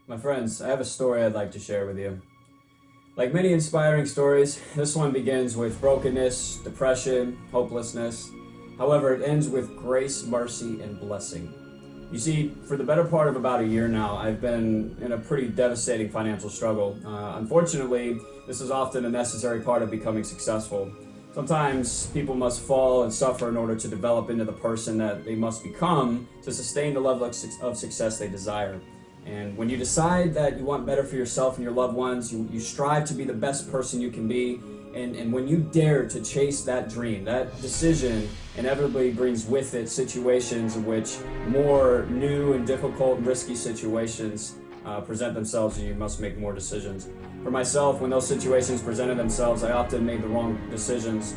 My friends, I have a story I'd like to share with you. Like many inspiring stories, this one begins with brokenness, depression, hopelessness. However, it ends with grace, mercy, and blessing. You see, for the better part of about a year now, I've been in a pretty devastating financial struggle. Unfortunately, this is often a necessary part of becoming successful. Sometimes people must fall and suffer in order to develop into the person that they must become to sustain the level of success they desire. And when you decide that you want better for yourself and your loved ones, you strive to be the best person you can be. And when you dare to chase that dream, that decision inevitably brings with it situations in which more new and difficult and risky situations present themselves, and you must make more decisions. For myself, when those situations presented themselves, I often made the wrong decisions,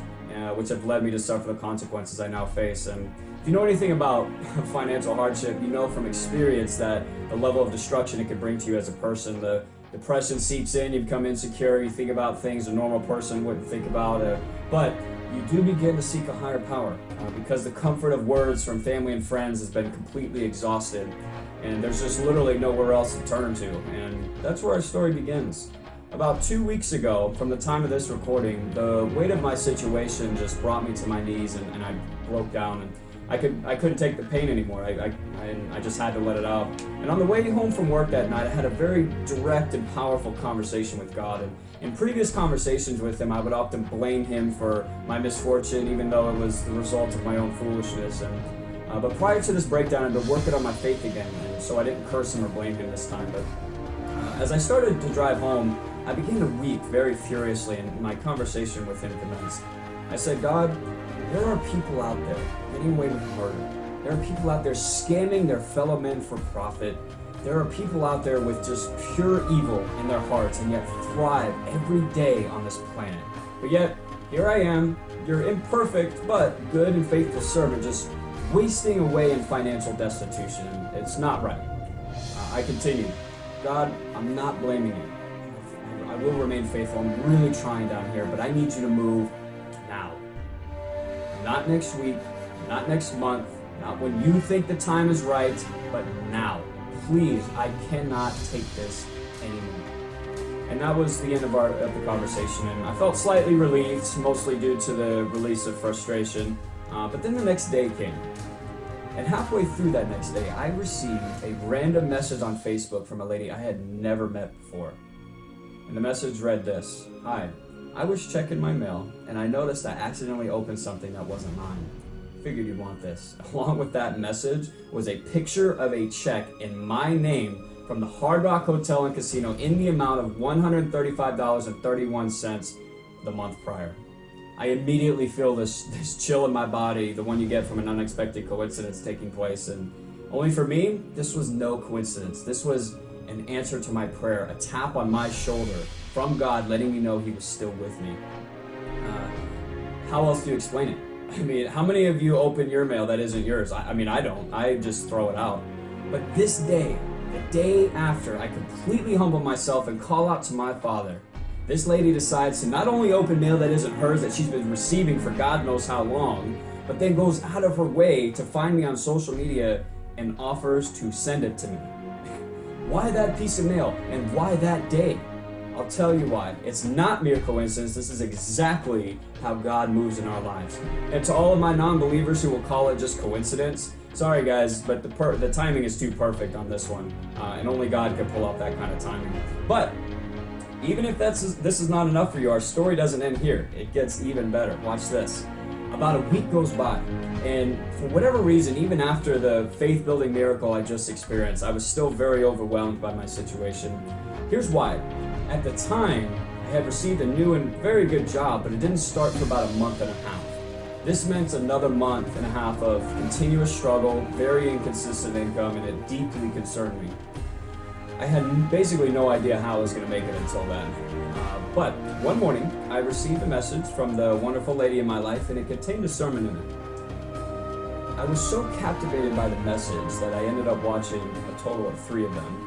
which have led me to suffer the consequences I now face. And if you know anything about financial hardship, you know from experience that the level of destruction it can bring to you as a person. The depression seeps in, you become insecure, you think about things a normal person wouldn't think about. But you do begin to seek a higher power because the comfort of words from family and friends has been completely exhausted. And there's just literally nowhere else to turn to. And that's where our story begins. About 2 weeks ago, from the time of this recording, the weight of my situation just brought me to my knees and I broke down. And I couldn't take the pain anymore. I just had to let it out. And on the way home from work that night, I had a very direct and powerful conversation with God. And in previous conversations with Him, I would often blame Him for my misfortune, even though it was the result of my own foolishness. But prior to this breakdown, I'd been working on my faith again, and so I didn't curse Him or blame Him this time. But as I started to drive home, I began to weep very furiously, and my conversation with Him commenced. I said, God, there are people out there getting away with murder. There are people out there scamming their fellow men for profit. There are people out there with just pure evil in their hearts and yet thrive every day on this planet. But yet, here I am, your imperfect but good and faithful servant, just wasting away in financial destitution. It's not right. I continued, God, I'm not blaming you. I will remain faithful. I'm really trying down here, but I need you to move now. Not next week, not next month, not when you think the time is right, but now. Please, I cannot take this anymore. And that was the end of the conversation, and I felt slightly relieved, mostly due to the release of frustration. But then the next day came. And halfway through that next day, I received a random message on Facebook from a lady I had never met before. And the message read this: Hi, I was checking my mail, and I noticed I accidentally opened something that wasn't mine. Figured you'd want this. Along with that message was a picture of a check in my name from the Hard Rock Hotel and Casino in the amount of $135.31 the month prior. I immediately feel this chill in my body, the one you get from an unexpected coincidence taking place. And only for me, this was no coincidence. This was an answer to my prayer, a tap on my shoulder from God letting me know He was still with me. How else do you explain it? I mean, how many of you open your mail that isn't yours? I mean, I don't. I just throw it out. But this day, the day after, I completely humble myself and call out to my Father. This lady decides to not only open mail that isn't hers, that she's been receiving for God knows how long, but then goes out of her way to find me on social media and offers to send it to me. Why that piece of mail? And why that day? I'll tell you why. It's not mere coincidence. This is exactly how God moves in our lives. And to all of my non-believers who will call it just coincidence, sorry guys, but the timing is too perfect on this one. And only God can pull off that kind of timing. But even if this is not enough for you, our story doesn't end here. It gets even better. Watch this. About a week goes by, and for whatever reason, even after the faith-building miracle I just experienced, I was still very overwhelmed by my situation. Here's why. At the time, I had received a new and very good job, but it didn't start for about a month and a half. This meant another month and a half of continuous struggle, very inconsistent income, and it deeply concerned me. I had basically no idea how I was going to make it until then. But one morning, I received a message from the wonderful lady in my life, and it contained a sermon in it. I was so captivated by the message that I ended up watching a total of 3 of them.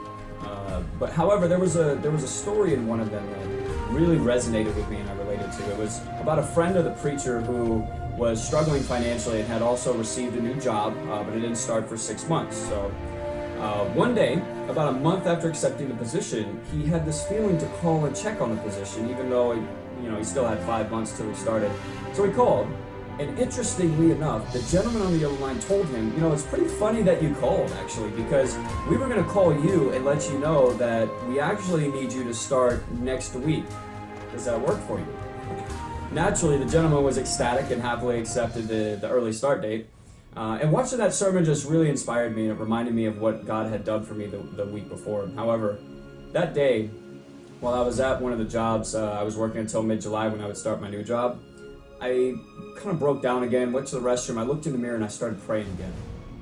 But however, there was a story in one of them that really resonated with me and I related to. It was about a friend of the preacher who was struggling financially and had also received a new job, but it didn't start for 6 months. So One day, about a month after accepting the position, he had this feeling to call and check on the position, even though he still had 5 months till he started. So he called, and interestingly enough, the gentleman on the other line told him, it's pretty funny that you called, actually, because we were going to call you and let you know that we actually need you to start next week. Does that work for you? Naturally, the gentleman was ecstatic and happily accepted the early start date. And watching that sermon just really inspired me, and it reminded me of what God had done for me the week before. However, that day, while I was at one of the jobs, I was working until mid-July when I would start my new job, I kind of broke down again, went to the restroom, I looked in the mirror, and I started praying again.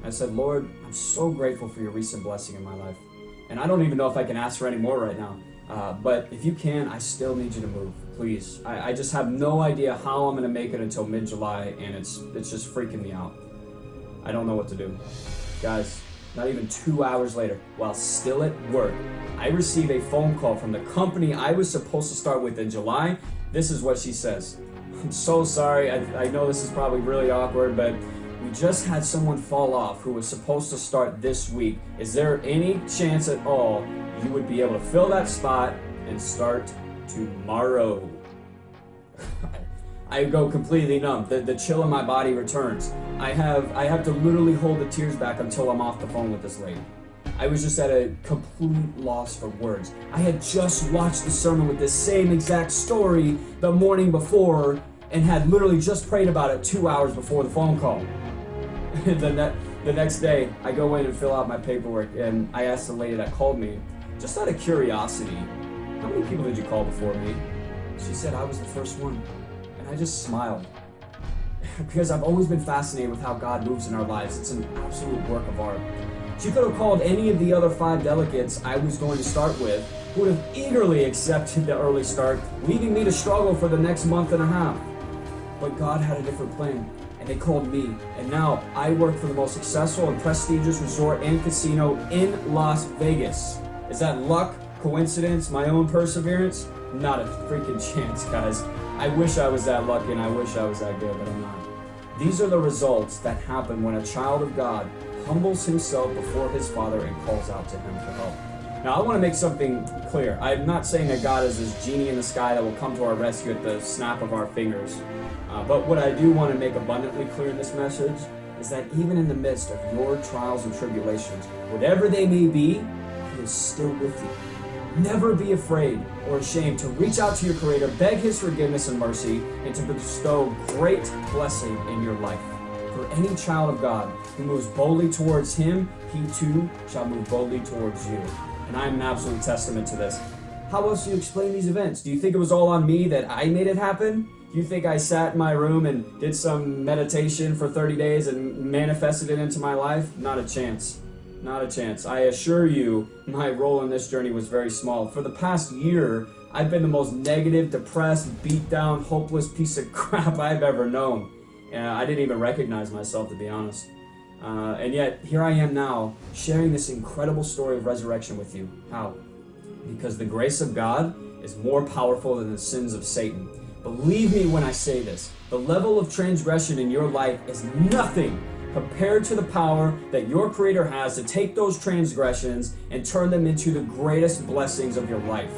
I said, Lord, I'm so grateful for your recent blessing in my life. And I don't even know if I can ask for any more right now. But if you can, I still need you to move, please. I just have no idea how I'm going to make it until mid-July, and it's just freaking me out. I don't know what to do. Guys, not even 2 hours later, while still at work, I receive a phone call from the company I was supposed to start with in July. This is what she says. I'm so sorry. I know this is probably really awkward, but we just had someone fall off who was supposed to start this week. Is there any chance at all you would be able to fill that spot and start tomorrow? I go completely numb. The chill in my body returns. I have to literally hold the tears back until I'm off the phone with this lady. I was just at a complete loss for words. I had just watched the sermon with this same exact story the morning before and had literally just prayed about it 2 hours before the phone call. The next day, I go in and fill out my paperwork, and I asked the lady that called me, just out of curiosity, how many people did you call before me? She said I was the first one. I just smiled because I've always been fascinated with how God moves in our lives. It's an absolute work of art. She could have called any of the other 5 delegates I was going to start with, who would have eagerly accepted the early start, leaving me to struggle for the next month and a half. But God had a different plan, and they called me, and now I work for the most successful and prestigious resort and casino in Las Vegas. Is that luck, coincidence, my own perseverance? Not a freaking chance, guys. I wish I was that lucky and I wish I was that good, but I'm not. These are the results that happen when a child of God humbles himself before his Father and calls out to him for help. Now, I want to make something clear. I'm not saying that God is this genie in the sky that will come to our rescue at the snap of our fingers. But what I do want to make abundantly clear in this message is that even in the midst of your trials and tribulations, whatever they may be, He is still with you. Never be afraid or ashamed to reach out to your Creator, beg His forgiveness and mercy, and to bestow great blessing in your life. For any child of God who moves boldly towards Him, He too shall move boldly towards you. And I am an absolute testament to this. How else do you explain these events? Do you think it was all on me that I made it happen? Do you think I sat in my room and did some meditation for 30 days and manifested it into my life? Not a chance. Not a chance. I assure you, my role in this journey was very small. For the past year, I've been the most negative, depressed, beat down, hopeless piece of crap I've ever known. I didn't even recognize myself, to be honest. And yet, here I am now, sharing this incredible story of resurrection with you. How? Because the grace of God is more powerful than the sins of Satan. Believe me when I say this. The level of transgression in your life is nothing compared to the power that your Creator has to take those transgressions and turn them into the greatest blessings of your life.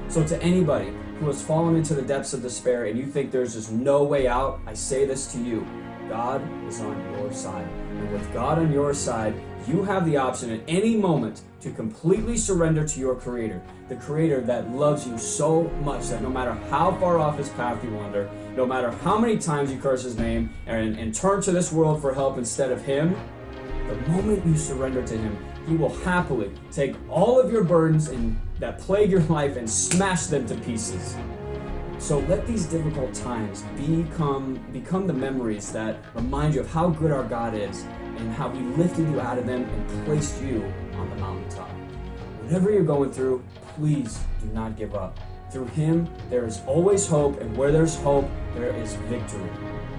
So to anybody who has fallen into the depths of despair and you think there's just no way out, I say this to you. God is on your side. And with God on your side, you have the option at any moment to completely surrender to your Creator. The Creator that loves you so much that no matter how far off His path you wander, no matter how many times you curse His name and turn to this world for help instead of Him, the moment you surrender to Him, He will happily take all of your burdens that plague your life and smash them to pieces. So let these difficult times become the memories that remind you of how good our God is and how He lifted you out of them and placed you on the mountaintop. Whatever you're going through, please do not give up. Through Him, there is always hope, and where there's hope, there is victory.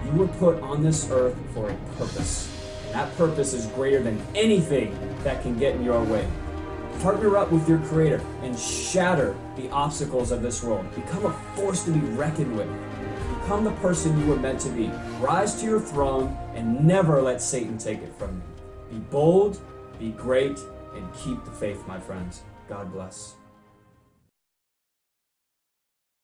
You were put on this earth for a purpose, and that purpose is greater than anything that can get in your way. Partner up with your Creator and shatter the obstacles of this world. Become a force to be reckoned with. Become the person you were meant to be. Rise to your throne and never let Satan take it from you. Be bold, be great, and keep the faith, my friends. God bless.